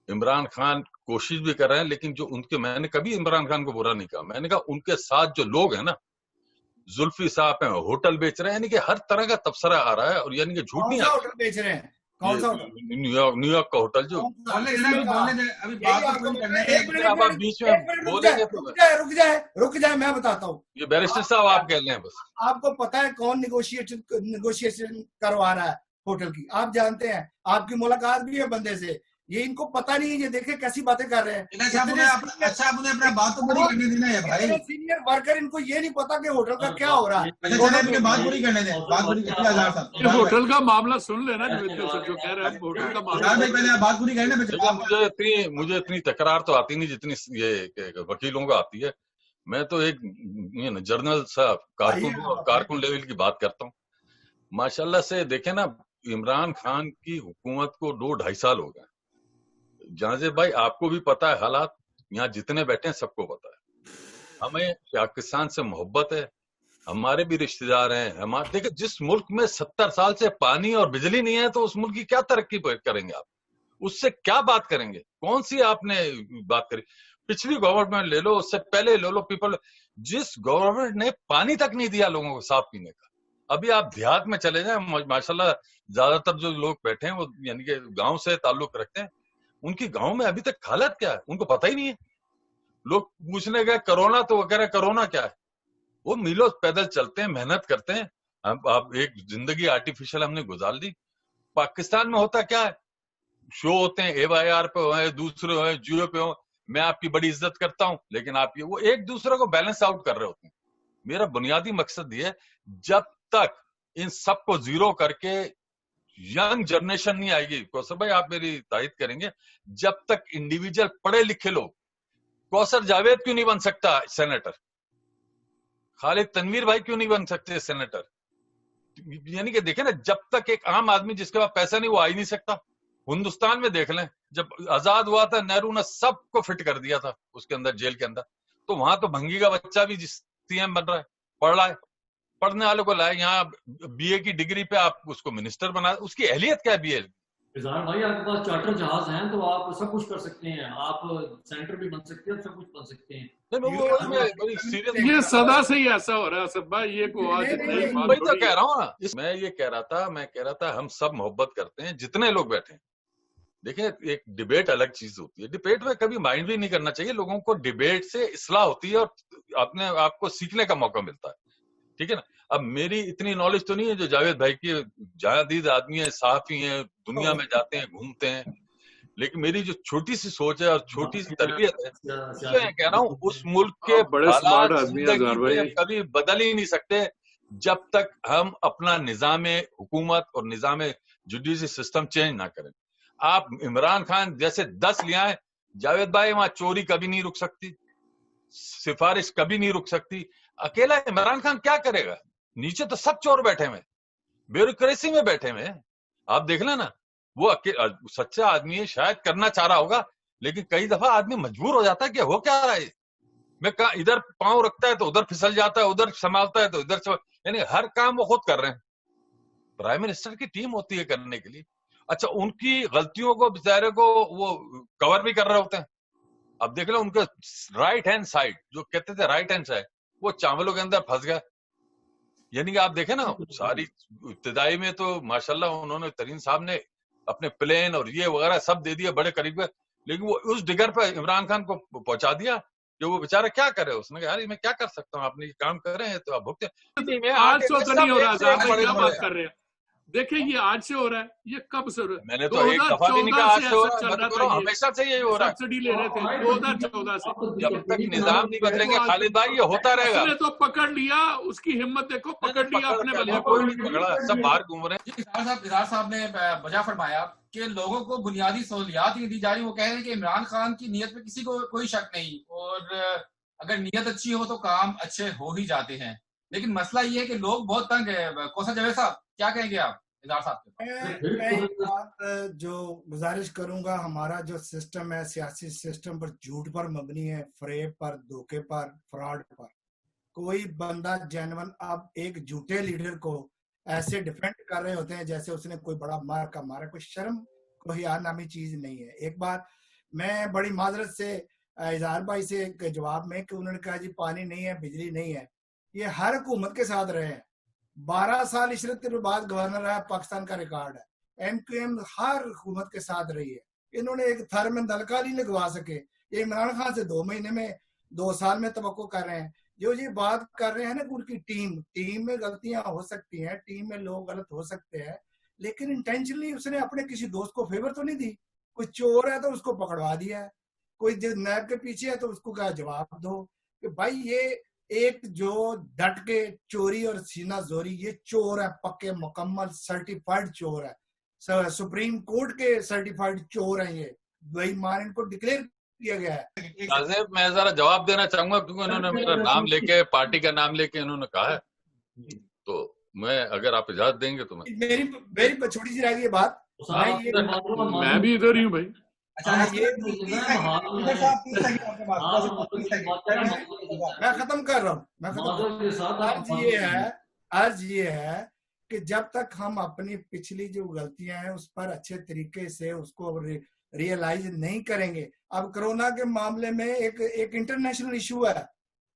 عمران خان کوشش بھی کر رہے ہیں, لیکن جو ان کے, میں نے کبھی عمران خان کو برا نہیں کہا, میں نے کہا ان کے ساتھ جو لوگ ہیں نا, زلفی صاحب ہیں, ہوٹل بیچ رہے ہیں, یعنی کہ ہر طرح کا تبصرہ آ رہا ہے, اور یعنی کہ جھوٹ نہیں آ رہا. بیچ رہے ہیں نیو یارک کا ہوٹل جو رک جائے میں بتاتا ہوں. یہ بیرسٹر صاحب آپ کہہ رہے ہیں, بس آپ کو پتا ہے کون نیگوشیشن کروا رہا ہے ہوٹل کی, آپ جانتے ہیں, آپ کی ملاقات بھی ہے بندے سے. یہ ان کو پتا نہیں ہے, یہ دیکھیں کیسی باتیں کر رہے ہیں. اچھا آپ نے اپنا بات تو پوری کرنے دینا ہے بھائی. سینئر ورکر ان کو یہ نہیں پتا کہ ہوٹل کا کیا ہو رہا ہے. بات پوری کرنے دیں, بات پوری کرنے. ہوٹل کا معاملہ سن لینا جو کہہ رہے ہیں, ہوٹل کا معاملہ بات پوری کرنے. مجھے اتنی تکرار تو آتی نہیں جتنی یہ وکیلوں کو آتی ہے. میں تو ایک جرنل سا کارکن لیول کی بات کرتا ہوں. ماشاءاللہ سے دیکھیں نا, عمران خان کی حکومت کو 2-2.5 سال ہو گئے. جہاں بھائی آپ کو بھی پتا ہے حالات, یہاں جتنے بیٹھے ہیں سب کو پتا ہے. ہمیں پاکستان سے محبت ہے, ہمارے بھی رشتہ دار ہیں. ہمارے دیکھیں, جس ملک میں 70 سال سے پانی اور بجلی نہیں ہے, تو اس ملک کی کیا ترقی کریں گے آپ؟ اس سے کیا بات کریں گے؟ کون سی آپ نے بات کری؟ پچھلی گورنمنٹ لے لو, اس سے پہلے لے لو. پیپل, جس گورنمنٹ نے پانی تک نہیں دیا لوگوں کو صاف پینے کا. ابھی آپ دیہات میں چلے جائیں, ماشاءاللہ زیادہ تر جو لوگ بیٹھے ہیں وہ یعنی کہ گاؤں سے تعلق رکھتے ہیں, ان کی گاؤں میں ابھی تک حالت کیا ہے ان کو پتہ ہی نہیں ہے. لوگ پوچھنے گئے کرونا, تو وہ کہہ رہے ہیں کرونا کیا ہے. وہ میلوں پیدل چلتے ہیں, محنت کرتے ہیں. اب ایک زندگی آرٹیفیشل ہم نے گزار دی. پاکستان میں ہوتا کیا ہے, شو ہوتے ہیں, AYR پہ ہوئے, دوسرے ہوئے, جیو پہ ہوں, میں آپ کی بڑی عزت کرتا ہوں, لیکن آپ یہ وہ ایک دوسرے کو بیلنس آؤٹ کر رہے ہوتے ہیں. میرا بنیادی مقصد یہ ہے, جب تک ان سب کو زیرو کر کے ینگ جنریشن نہیں آئے گی, کوثر بھائی آپ میری تائید کریں گے, جب تک انڈیویجل پڑھے لکھے لوگ, کوثر جاوید کیوں نہیں بن سکتا سینیٹر, خالد تنویر بھائی کیوں نہیں بن سکتے سینیٹر, یعنی کہ دیکھیں نا, جب تک ایک عام آدمی جس کے پاس پیسہ نہیں وہ آ ہی نہیں سکتا. ہندوستان میں دیکھ لیں, جب آزاد ہوا تھا نہرو نے سب کو فٹ کر دیا تھا اس کے اندر, جیل کے اندر, تو وہاں تو بھنگی کا بچہ بھی CM بن رہا ہے, پڑھ رہا ہے, پڑھنے والوں کو لائے یہاں BA کی ڈگری پہ آپ اس کو منسٹر بنا, اس کی اہلیت کیا ہے BA؟ اظہار بھائی آپ کے پاس چارٹر جہاز ہیں تو آپ سب کچھ کر سکتے ہیں, آپ سینٹر بھی بن سکتے ہیں, سب کچھ بن سکتے ہیں. یہ صدا سے ہی ایسا ہو رہا ہے سب بھائی, یہ کو آج وہی تو کہہ رہا ہوں نا. میں یہ کہہ رہا تھا ہم سب محبت کرتے ہیں جتنے لوگ بیٹھے ہیں. دیکھیں ایک ڈیبیٹ الگ چیز ہوتی ہے, ڈیبیٹ میں کبھی مائنڈ بھی نہیں کرنا چاہیے. لوگوں کو ڈیبیٹ سے اصلاح ہوتی ہے اور اپنے آپ کو سیکھنے کا موقع ملتا ہے, ٹھیک ہے نا. اب میری اتنی نالج تو نہیں ہے جو جاوید بھائی کی, جہادید آدمی ہیں, صحافی ہیں, دنیا میں جاتے ہیں, گھومتے ہیں, لیکن میری جو چھوٹی سی سوچ ہے اور چھوٹی سی تربیت ہے, میں کہہ رہا ہوں اس ملک کے حالات زندگی میں کبھی بدل ہی نہیں سکتے جب تک ہم اپنا نظام حکومت اور نظام جوڈیشری سسٹم چینج نہ کریں. آپ عمران خان جیسے 10 لے آئے, جاوید بھائی وہاں چوری کبھی نہیں رک سکتی, سفارش کبھی نہیں رک سکتی. اکیلا عمران خان کیا کرے گا؟ نیچے تو سب چور بیٹھے ہوئے, بیوروکریسی میں بیٹھے ہوئے. آپ دیکھ لیں نا, وہ سچا آدمی ہے, شاید کرنا چاہ رہا ہوگا, لیکن کئی دفعہ آدمی مجبور ہو جاتا ہے کہ ہو کیا رہا ہے. میں ادھر پاؤں رکھتا ہے تو ادھر پھسل جاتا ہے, ادھر سنبھالتا ہے تو ادھر یعنی ہر کام وہ خود کر رہے ہیں. پرائم منسٹر کی ٹیم ہوتی ہے کرنے کے لیے. اچھا, ان کی غلطیوں کو بیچارے کو وہ کور بھی کر رہے ہوتے ہیں. اب دیکھ لو ان کا رائٹ ہینڈ سائڈ جو کہتے تھے رائٹ ہینڈ سائڈ, وہ چاولوں کے اندر پھنس گیا. یعنی کہ آپ دیکھیں نا, ساری ابتدائی میں تو ماشاءاللہ انہوں نے ترین صاحب نے اپنے پلین اور یہ وغیرہ سب دے دیا بڑے قریب میں, لیکن وہ اس ڈگر پہ عمران خان کو پہنچا دیا کہ وہ بیچارہ کیا کرے. اس نے کہا یار میں کیا کر سکتا ہوں, آپ نے یہ کام کر رہے ہیں تو آپ بھگتے. 800 تو نہیں ہو رہا صاحب, کیا بات کر رہے ہیں. دیکھیں یہ آج سے ہو رہا ہے, یہ کب سے ہو رہا ہے؟ میں نے تو ایک دفعہ بھی نہیں کہا آج سے ہو رہا ہے, ہمیشہ سے یہی ہو رہا ہے. سبسڈی لے رہے تھے 2014 سے. جب تک نظام نہیں بدلیں گے خالد بھائی یہ ہوتا رہے گا. اس نے تو پکڑ لیا, اس کی ہمت دیکھو, پکڑ لیا اپنے بندے کو. کوئی نہیں پکڑا, سب باہر گھوم رہے ہیں. اظہار صاحب نے بجا فرمایا کہ لوگوں کو بنیادی سہولیات نہیں دی جا رہی. وہ کہہ رہے ہیں کہ عمران خان کی نیت پہ کسی کو کوئی شک نہیں, اور اگر نیت اچھی ہو تو کام اچھے ہو ہی جاتے ہیں. لیکن مسئلہ یہ ہے کہ لوگ بہت تنگ ہے. کوثر جاوید صاحب کیا کہیں گے آپ اظہار صاحب کے؟ میں بات جو گزارش کروں گا, ہمارا جو سسٹم ہے سیاسی سسٹم پر جھوٹ پر مبنی ہے, فریب پر, دھوکے پر, فراڈ پر. کوئی بندہ جینون اب ایک جھوٹے لیڈر کو ایسے ڈیفینڈ کر رہے ہوتے ہیں جیسے اس نے کوئی بڑا مارکا مارا. کوئی شرم کوئی حیا نامی چیز نہیں ہے. ایک بات میں بڑی معذرت سے اظہار بھائی سے جواب میں کہ انہوں نے کہا جی پانی نہیں ہے, بجلی نہیں ہے. یہ ہر حکومت کے ساتھ رہے ہیں. 12 سال عشرت کے بعد گورنر ہے, پاکستان کا ریکارڈ ہے. ایم کیو ایم ہر حکومت کے ساتھ رہی ہے. انہوں نے ایک تھر میں دلکا نہیں لگوا سکے. یہ عمران خان سے 2 مہینے میں 2 سال میں توقع کر رہے ہیں. جو یہ بات کر رہے ہیں نا ان کی ٹیم میں غلطیاں ہو سکتی ہیں, ٹیم میں لوگ غلط ہو سکتے ہیں, لیکن انٹینشنلی اس نے اپنے کسی دوست کو فیور تو نہیں دی. کوئی چور ہے تو اس کو پکڑوا دیا ہے, کوئی نیب کے پیچھے ہے تو اس کو کہا جواب دو. کہ بھائی یہ ایک جو ڈٹ کے چوری اور سینہ زوری, یہ چور ہے, پکے مکمل سرٹیفائڈ چور ہے, سپریم کورٹ کے سرٹیفائڈ چور ہیں. یہ بے ایمان ان کو ڈکلیئر کیا گیا ہے. میں ذرا جواب دینا چاہوں گا کیونکہ انہوں نے میرا نام لے کے, پارٹی کا نام لے کے انہوں نے کہا ہے, تو میں اگر آپ اجازت دیں گے تو میری چھوٹی سی رہ گئی بات. میں بھی ادھر ہی ہوں بھائی. میں ختم کر رہا ہوں. عرض یہ ہے کہ جب تک ہم اپنی پچھلی جو غلطیاں ہیں اس پر اچھے طریقے سے اس کو ریئلائز نہیں کریں گے. اب کرونا کے معاملے میں ایک انٹرنیشنل ایشو ہے.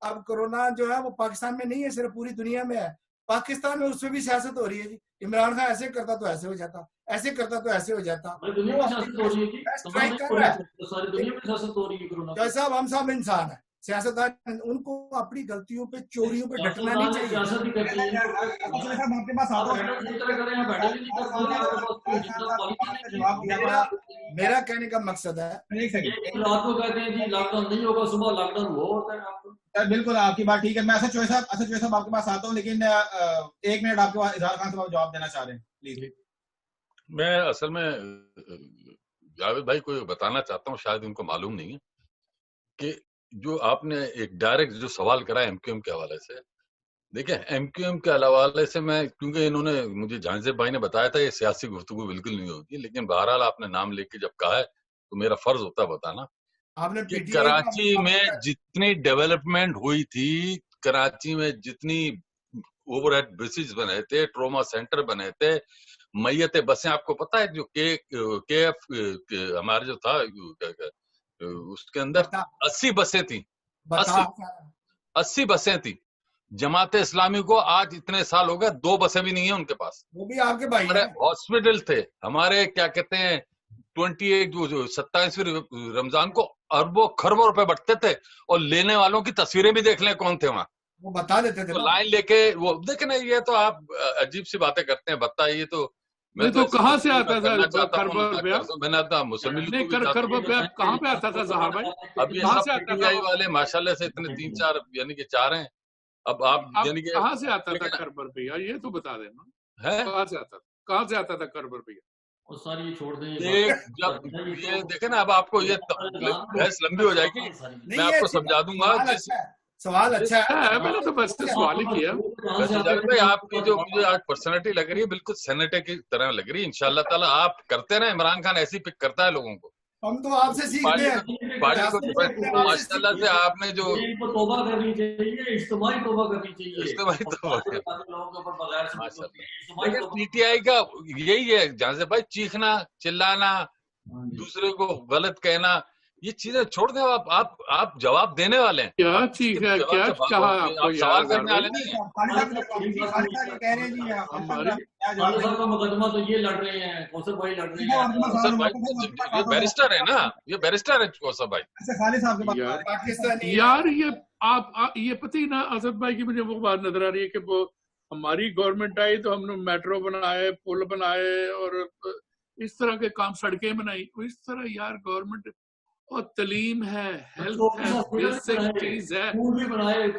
اب کرونا جو ہے وہ پاکستان میں نہیں ہے, صرف پوری دنیا میں ہے. پاکستان میں اس میں بھی سیاست ہو رہی ہے. جی عمران خان ایسے کرتا تو ایسے ہو جاتا, ایسے کرتا تو ایسے ہو جاتا. صاحب ہم سب انسان ہیں, سیاستدان ان کو اپنی غلطیوں پہ, چوریوں پہ ڈٹنا نہیں چاہیے. میرا کہنے کا مقصد ہے, بالکل آپ کی بات ٹھیک ہے. میں اسد چوہے صاحب آپ کے پاس آتا ہوں, لیکن 1 منٹ آپ کے پاس اظہار خان صاحب جواب دینا چاہ رہے ہیں پلیز. میں اصل میں جاوید بھائی کو بتانا چاہتا ہوں, شاید ان کو معلوم نہیں ہے کہ جو آپ نے ایک ڈائریکٹ جو سوال کرا ایم کیو ایم کے حوالے سے, دیکھیں ایم کیو ایم کے حوالے سے میں, کیونکہ انہوں نے مجھے جہانزیب بھائی نے بتایا تھا یہ سیاسی گفتگو بالکل نہیں ہوگی, لیکن بہرحال آپ نے نام لے کے جب کہا ہے تو میرا فرض ہوتا ہے بتانا کہ کراچی میں جتنی ڈیولپمنٹ ہوئی تھی, کراچی میں جتنی اوور ہیڈ برجز بنے تھے, ٹروما سینٹر بنے تھے, میت بسیں, آپ کو پتا ہے جو کے ایف ہمارے جو تھا اس کے اندر 80 بسیں تھیں, 80 بسیں تھیں. جماعت اسلامی کو آج اتنے سال ہو گئے 2 بسیں بھی نہیں ہیں ان کے پاس. وہ بھی آپ کے بھائی ہیں. ہاسپٹل تھے ہمارے, کیا کہتے ہیں 27 رمضان کو اربوں خربوں روپے بٹتے تھے, اور لینے والوں کی تصویریں بھی دیکھ لیں کون تھے وہاں, وہ بتا دیتے تھے لائن لے کے. وہ دیکھیں یہ تو آپ عجیب سی باتیں کرتے ہیں, بتائیے تو میں تو کہاں سے آتا تھا میں نے کہاں پہ آتا تھا صاحب بھائی؟ اب یہ سب پی ٹی آئی والے ماشاءاللہ سے اتنے 3-4 یعنی کہ 4 ہیں. اب آپ یعنی کہ کہاں سے آتا تھا خربر بھیا, یہ تو بتا دینا, کہاں سے آتا تھا خربر بھیا؟ اور ساری چھوڑ دیں جب یہ دیکھیں نا اب آپ کو یہ بحث لمبی ہو جائے گی میں آپ کو سمجھا دوں گا سوال اچھا ہے میں نے تو بس سوال ہی کیا بھائی آپ کی جو مجھے آج پرسنالٹی لگ رہی ہے بالکل سینیٹر کی طرح لگ رہی ہے انشاءاللہ تعالیٰ آپ کرتے رہے عمران خان ایسی پک کرتا ہے لوگوں کو ہم تو آپ سے سیکھتے ہیں ماشاء اللہ سے آپ نے جو توبہ کرنی چاہیے اجتماعی توبہ کرنی چاہیے پی ٹی آئی کا یہی ہے جہاں سے بھائی چیخنا چلانا دوسرے کو غلط کہنا یہ چیزیں چھوڑ دیں آپ جواب دینے والے ہیں کیا چیز ہے کیا کہا آپ سوال کرنے والے نہیں صاحب کا مقدمہ تو یہ لڑ رہے ہیں کوثر بھائی لڑ رہے ہیں یہ بیرسٹر ہے نا یہ بیرسٹر ہے کوثر بھائی یار یہ آپ یہ پتہ ہی نا اسد بھائی کی مجھے وہ بات نظر آ رہی ہے کہ وہ ہماری گورنمنٹ آئی تو ہم نے میٹرو بنائے پل بنائے اور اس طرح کے کام سڑکیں بنائی اس طرح یار گورنمنٹ اور تعلیم ہے ہیلتھ ہے بیسک چیز ہے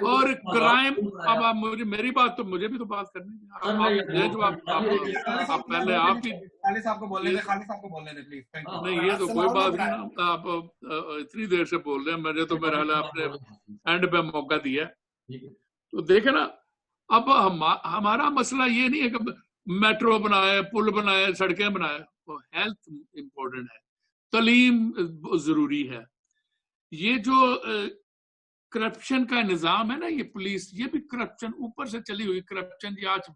اور کرائم اب آپ مجھے میری بات تو مجھے بھی تو بات کرنی ہے آپ پہلے آپ کی نہیں یہ تو کوئی بات نہیں نا آپ اتنی دیر سے بول رہے ہیں مجھے تو میرا حال آپ نے اینڈ پہ موقع دیا تو دیکھیں نا اب ہمارا مسئلہ یہ نہیں ہے کہ میٹرو بنائے پل بنائے سڑکیں بنائے ہیلتھ امپورٹنٹ ہے تعلیم ضروری ہے یہ جو کرپشن کا نظام ہے نا یہ پولیس یہ بھی کرپشن اوپر سے چلی ہوئی کرپشن یہ آج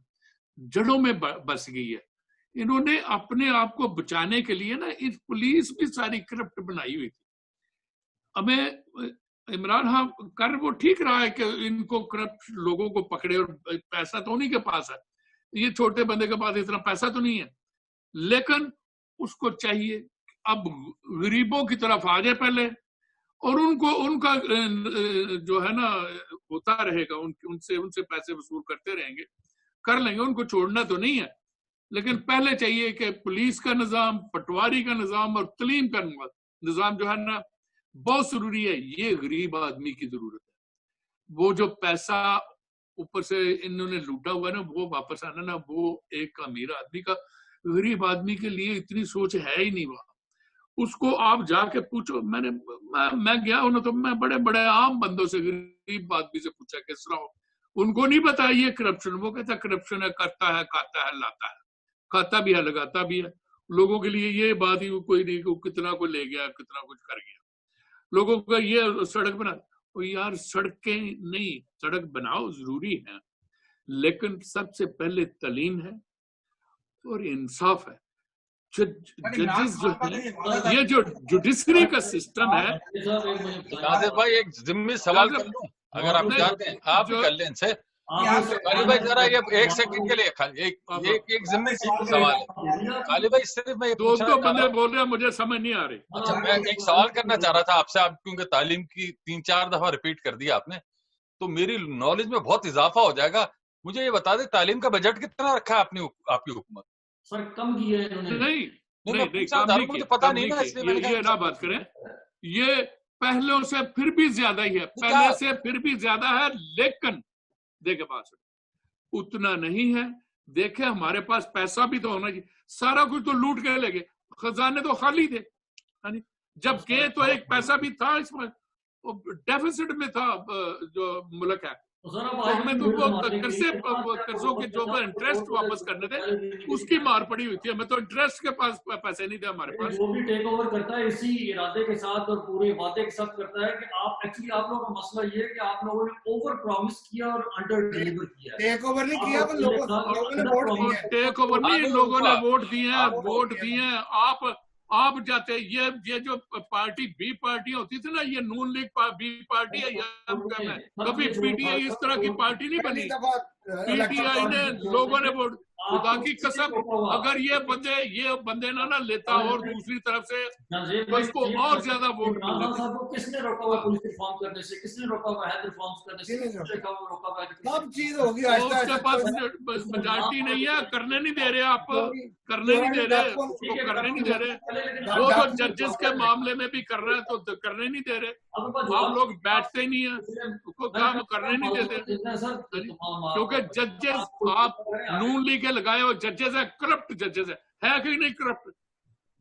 جڑوں میں بس گئی ہے انہوں نے اپنے آپ کو بچانے کے لیے نا اس پولیس بھی ساری کرپٹ بنائی ہوئی تھی ہمیں عمران خان کر وہ ٹھیک رہا ہے کہ ان کو کرپٹ لوگوں کو پکڑے اور پیسہ تو انہیں کے پاس ہے یہ چھوٹے بندے کے پاس اتنا پیسہ تو نہیں ہے لیکن اس کو چاہیے اب غریبوں کی طرف آ جائے پہلے اور ان کا جو ہے نا ہوتا رہے گا ان سے پیسے وصول کرتے رہیں گے کر لیں گے ان کو چھوڑنا تو نہیں ہے لیکن پہلے چاہیے کہ پولیس کا نظام پٹواری کا نظام اور تعلیم کا نظام جو ہے نا بہت ضروری ہے یہ غریب آدمی کی ضرورت ہے وہ جو پیسہ اوپر سے انہوں نے لوٹا ہوا نا وہ واپس آنا نا وہ ایک امیر آدمی کا غریب آدمی کے لیے اتنی سوچ ہے ہی نہیں وہاں اس کو آپ جا کے پوچھو میں گیا ہوں تو میں بڑے بڑے عام بندوں سے غریب آدمی سے پوچھا کس طرح ان کو نہیں پتا یہ کرپشن وہ کہتا ہے کرپشن ہے کرتا ہے کھاتا ہے لاتا ہے کھاتا بھی ہے لگاتا بھی ہے لوگوں کے لیے یہ بات ہی کوئی نہیں کہ کتنا کو لے گیا کتنا کچھ کر گیا لوگوں کا یہ سڑک بنا یار سڑکیں نہیں سڑک بناؤ ضروری ہے لیکن سب سے پہلے تعلیم ہے اور انصاف ہے ججز جو ہے یہ جو جوڈیشری کا سسٹم ہے بھائی ایک ذمہ سوال کر لوں اگر آپ چاہتے ہیں آپ بھی کر لیں ان سے بھائی ذرا یہ ایک سیکنڈ کے لیے ایک ذمہ سوال ہے خالی بھائی صرف میں دو بندے بول رہے ہیں مجھے سمجھ نہیں آ رہی اچھا میں ایک سوال کرنا چاہ رہا تھا آپ سے آپ کیونکہ تعلیم کی 3-4 دفعہ ریپیٹ کر دیا آپ نے تو میری نالج میں بہت اضافہ ہو جائے گا مجھے یہ بتا دیں تعلیم کا بجٹ کتنا رکھا ہے آپ کی حکومت سر کم کیا ہے نہیں پتا نہیں یہ نہ بات کریں یہ پہلوں سے پھر بھی زیادہ ہی ہے پہلے سے پھر بھی زیادہ ہے لیکن دیکھے بات اتنا نہیں ہے دیکھیں ہمارے پاس پیسہ بھی تو ہونا چاہیے سارا کچھ تو لوٹ کے لے گئے خزانے تو خالی تھے جب گئے تو ایک پیسہ بھی تھا اس میں ڈیفیسٹ میں تھا جو ملک ہے ہمیں تو وہ قرضوں کے جو انٹرسٹ واپس کرنے تھے اس کی مار پڑی ہوئی تھی ہمیں تو انٹرسٹ کے پاس پیسے نہیں تھے ہمارے پاس وہ بھی ٹیک اوور کرتا ہے اسی ارادے کے ساتھ اور پورے وعدے کے ساتھ کرتا ہے کہ آپ ایکچولی آپ لوگوں کا مسئلہ یہ ہے کہ آپ لوگوں نے اوور پرومس کیا اور انڈر ڈیلیور کیا ٹیک اوور نہیں کیا ٹیک اوور نہیں لوگوں نے ووٹ دیے ہیں آپ جاتے یہ جو پارٹی بی پارٹیاں ہوتی تھی نا یہ نون لیگ بی پارٹی ہے کبھی پی ٹی آئی اس طرح کی پارٹی نہیں بنی پی ٹی آئی نے لوگوں نے ووٹ خدا کی قسم اگر یہ بندے نہ لیتا اور دوسری طرف سے اس کو اور زیادہ ووٹ کس نے روکا ہوا پولیس ریفارم کرنے سے کس نے روکا ہوا ہیلتھ ریفارمز کرنے سے سب چیز ہوگی اس کے پاس میجارٹی نہیں ہے کرنے نہیں دے رہے آپ کرنے نہیں دے رہے وہ تو ججز کے معاملے میں بھی کر رہے ہیں تو کرنے نہیں دے رہے آپ لوگ بیٹھتے نہیں ہیں کام کرنے نہیں دیتے کیونکہ ججز آپ نون لیگ کے لگائے ہو ججز ہے کرپٹ ججز ہے کہ نہیں کرپٹ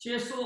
$600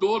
2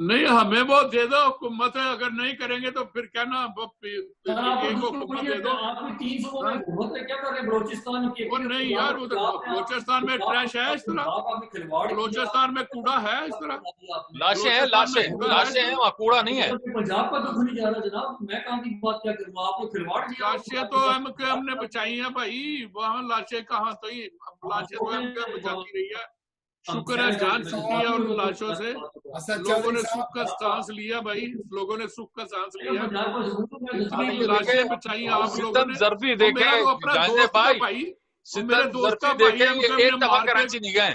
نہیں ہمیں وہ دے دو حکومت، اگر نہیں کریں گے تو پھر کیا نا حکومت دے دو. وہ نہیں یار ادھر بلوچستان میں ٹریش ہے اس طرح، بلوچستان میں کوڑا ہے اس طرح، لاشیں ہیں، لاشیں ہیں، وہاں کوڑا نہیں ہے. پنجاب کا دکھ نہیں جا رہا جناب، میں کہاں کی بات کیا کروں، آپ نے کھلواڑ کیا. لاشیں تو ہم نے بچائی ہیں بھائی، وہاں لاشیں کہاں تھی، لاشیں تو ہم کیا بچاتی رہی ہے. شکر ہے جان چھٹی ہے اور لاشوں سے لوگوں نے سکھ کا سانس لیا بھائی، لوگوں نے سکھ کا سانس لیا، اتنی لاشیں بچائی آپ لوگوں نے. ظرفی دیکھیں بھائی، میرے دوست کا بھائی ایک دفعہ کراچی نہیں گئے.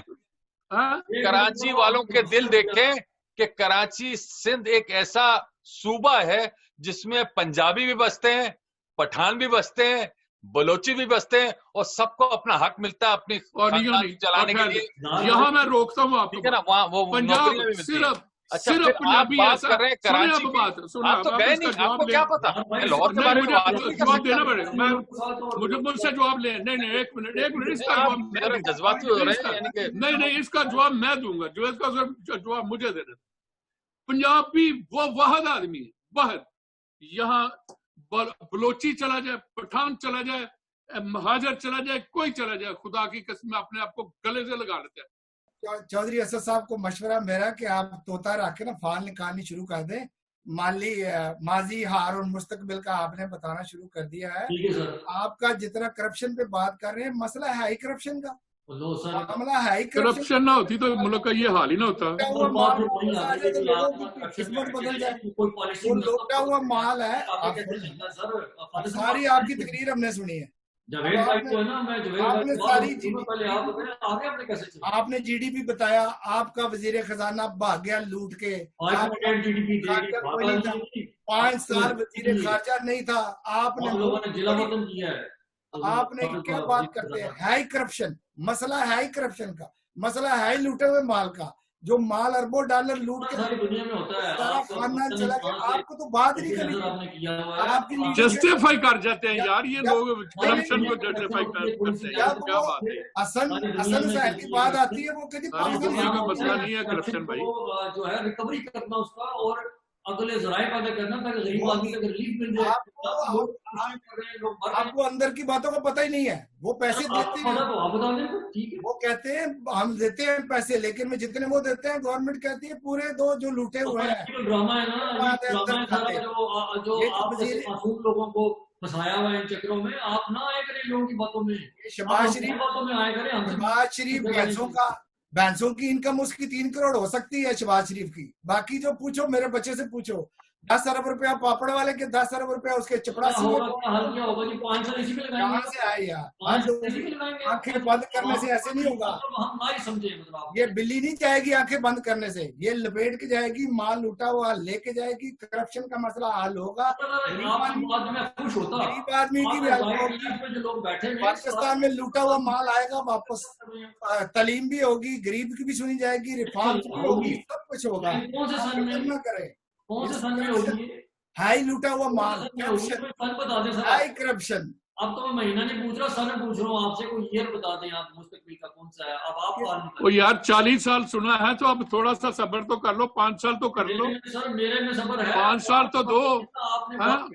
کراچی والوں کے دل دیکھیں کہ کراچی سندھ ایک ایسا صوبہ ہے جس میں پنجابی بھی بستے ہیں، پٹھان بھی بستے ہیں، بلوچی بھی بستے ہیں، اور سب کو اپنا حق ملتا ہے اپنی چلانے کے لیے. یہاں میں روکتا ہوں آپ کو، نا وہاں وہ پنجاب صرف پنجابی ایسا. آپ تو گئے نہیں، آپ کو کیا پتا لاہور کے بارے میں جواب دینا پڑے گا. مجھے مجھ سے جواب لیں. نہیں ایک منٹ اس کا جواب جذباتی ہو رہے ہیں. نہیں اس کا جواب میں دوں گا، جو اس کا جواب مجھے دینا. پنجابی وہ واحد آدمی ہے، واحد. یہاں بلوچی چلا جائے، پٹھان چلا جائے، مہاجر چلا جائے، کوئی چلا جائے، خدا کی قسم اپنے آپ کو گلے سے لگا لیتے ہیں. چودھری اسد صاحب کو مشورہ میرا کہ آپ طوطا رکھ کے نا فال نکالنی شروع کر دیں. ماضی، حال اور مستقبل کا آپ نے بتانا شروع کر دیا ہے. آپ کا جتنا کرپشن پہ بات کر رہے ہیں، مسئلہ ہے ہی کرپشن کا، معاملہ ہے ہی کرپشن نہ ہوتی تو ملک کا یہ حال ہی نہ ہوتا. قسمت بدل جائے. وہ لوٹا ہوا مال ہے. ساری آپ کی تقریر ہم نے سنی ہے. آپ نے جی ڈی پی بتایا، آپ کا وزیر خزانہ بھاگ گیا لوٹ کے. 5 سال وزیر خارجہ نہیں تھا. آپ نے کیا بات کرتے ہیں؟ ہے ہی کرپشن. مسئلہ ہے ہی کرپشن کا، مسئلہ ہے ہی لوٹے ہوئے مال کا. جو مال اربوں ڈالر لوٹ کے سارا خاندان چلا گیا. آپ کو تو بات نہیں کرنی. جسٹیفائی کر جاتے ہیں یار یہ لوگ کرپشن کو جسٹیفائی کرتے ہیں. کیا بات ہے؟ اصل صاحب کی بات آتی ہے وہ کہتی کا مسئلہ نہیں ہے کرپشن بھائی، جو ہے ریکوری کرنا اس کا اور اگلے ذرائع پیدا کرنا تاکہ غریب آدمی کو ریلیف مل جائے. آپ کو اندر کی باتوں کا پتہ ہی نہیں ہے. وہ پیسے دیتے ہیں، وہ کہتے ہیں ہم دیتے ہیں پیسے، لیکن میں جتنے وہ دیتے ہیں گورنمنٹ کہتی ہے پورے دو جو لوٹے ہوئے ہیں. ڈرامہ ہے نا، جو آپ معصوم لوگوں کو پھنسایا ہوا ہے ان چکروں میں. آپ نہ آئے کریں لوگوں کی باتوں میں، شہباز شریف باتوں میں آئے کریں. شہباز شریف بینسوں کی انکم اس کی 3 کروڑ ہو سکتی ہے شہباز شریف کی. باقی جو پوچھو میرے بچے سے پوچھو، 10 ارب روپیہ پاپڑ والے کے، 10 ارب روپیہ اس کے چپڑاسی کہاں سے آئے یار. آنکھیں بند کرنے سے ایسے نہیں ہوگا. یہ بلی نہیں جائے گی آنکھیں بند کرنے سے، یہ لپیٹ کے جائے گی، مال لوٹا ہوا لے کے جائے گی. کرپشن کا مسئلہ حل ہوگا، غریب آدمی کی بھی حل ہوگی. پاکستان میں لوٹا ہوا مال آئے گا واپس، تعلیم بھی ہوگی، غریب کی بھی سنی جائے گی، رفاقت بھی ہوگی، سب کچھ ہوگا. نہ کرے ہائی لوٹا ہوا مال، ہائی کرپشن. اب تو میں مہینہ نہیں پوچھ رہا، سر پوچھ رہا ہوں آپ سے. کوئی ایئر بتا دیں آپ مستقبل کا کون سا ہے. اب آپ وہ یار 40 سال سنا ہے تو اب تھوڑا سا صبر تو کر لو. 5 سال تو کر لو. سر میرے میں صبر ہے. 5 سال تو دو،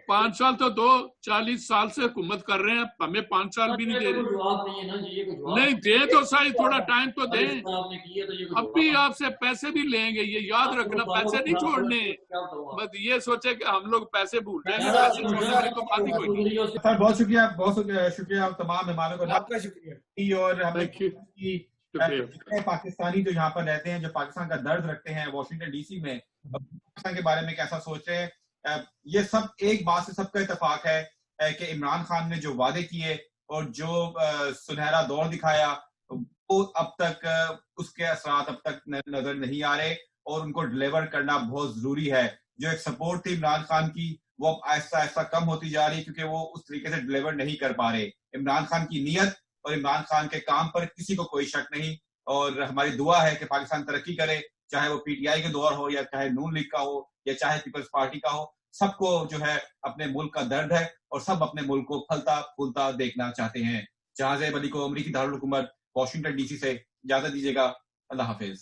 5 سال تو دو. 40 سال سے حکومت کر رہے ہیں، ہمیں 5 سال بھی نہیں دے رہے. جواب نہیں ہے نا جی، نہیں دیں تو صحیح، تھوڑا ٹائم تو دیں. اب بھی آپ سے پیسے بھی لیں گے، یہ یاد رکھنا. پیسے نہیں چھوڑنے، بس یہ سوچے کہ ہم لوگ پیسے بھول جائیں گے، پیسے چھوڑنے والی تو بات ہی کوئی نہیں. بہت شکریہ، بہت شکریہ آپ تمام مہمانوں کو. آپ کا شکریہ. اور ہمیں پاکستانی جو یہاں پر رہتے ہیں، جو پاکستان کا درد رکھتے ہیں واشنگٹن ڈی سی میں، پاکستان کے بارے میں کیسا سوچ رہے ہیں. یہ سب ایک بات سے سب کا اتفاق ہے کہ عمران خان نے جو وعدے کیے اور جو سنہرا دور دکھایا، وہ اب تک اس کے اثرات اب تک نظر نہیں آ رہے، اور ان کو ڈلیور کرنا بہت ضروری ہے. جو ایک سپورٹ تھی عمران خان کی، وہ اب آہستہ آہستہ کم ہوتی جا رہی، کیونکہ وہ اس طریقے سے ڈلیور نہیں کر پا رہے. عمران خان کی نیت اور عمران خان کے کام پر کسی کو کوئی شک نہیں، اور ہماری دعا ہے کہ پاکستان ترقی کرے، چاہے وہ پی ٹی آئی کے دور ہو، یا چاہے نون لیگ کا ہو، یا چاہے پیپلز پارٹی کا ہو. سب کو جو ہے اپنے ملک کا درد ہے، اور سب اپنے ملک کو پھلتا پھولتا دیکھنا چاہتے ہیں. جہاں زیب علی کو امریکی دارالحکومت واشنگٹن ڈی سی سے اجازت دیجیے گا. اللہ حافظ.